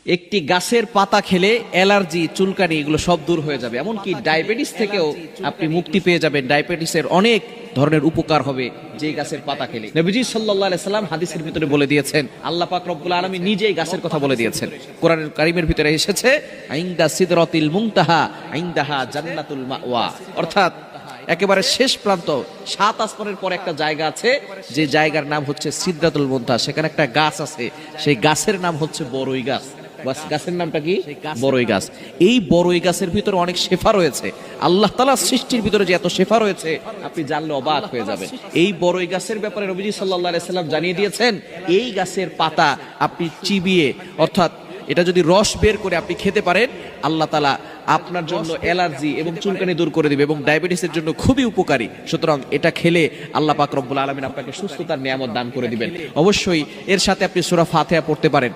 একটি গাছের পাতা খেলে অ্যালার্জি, চুলকানি এগুলো সব দূর হয়ে যাবে। এমনকি ডায়াবেটিস থেকেও আপনি মুক্তি পেয়ে যাবেন। ডায়াবেটিসের অনেক ধরনের উপকার হবে যে গাছের পাতা খেলে। নবীজি সাল্লাল্লাহু আলাইহি সাল্লাম হাদিসের ভিতরে বলে দিয়েছেন, আল্লাহ পাক রব্বুল আলামিন নিজেই গাছের কথা বলে দিয়েছেন। কোরআনের কারীমের ভিতরে এসেছে আইন্দা সিদরাতিল মুনতাহা আইন্দাহা জান্নাতুল মাওয়া, অর্থাৎ একেবারে শেষ প্রান্ত, 7 আসমানের পর একটা জায়গা আছে যে জায়গার নাম হচ্ছে সিদরাতুল মুনতাহা। সেখানে একটা গাছ আছে, সেই গাছের নাম হচ্ছে বড়ই গাছ। গাছের নামটা কি? বড়ই গাছ। এই বড়ই গাছের ভিতরে অনেক শেফা রয়েছে। আল্লাহ তাআলা সৃষ্টির ভিতরে যে এত শেফা রয়েছে আপনি জানলে অবাক হয়ে যাবেন। এই বড়ই গাছের ব্যাপারে নবীজি সাল্লাল্লাহু আলাইহি সাল্লাম জানিয়ে দিয়েছেন, এই গাছের পাতা আপনি চিবিয়ে, অর্থাৎ এটা যদি রস বের করে আপনি খেতে পারেন, আল্লাহ তাআলা আপনার জন্য অ্যালার্জি এবং চুলকানি দূর করে দিবে এবং ডায়াবেটিসের জন্য খুবই উপকারী। সুতরাং এটা খেলে আল্লাহ পাক রব্বুল আলামিন আপনাকে সুস্থতার নিয়ামত দান করে দিবেন। অবশ্যই এর সাথে আপনি সূরা ফাতিহা পড়তে পারেন।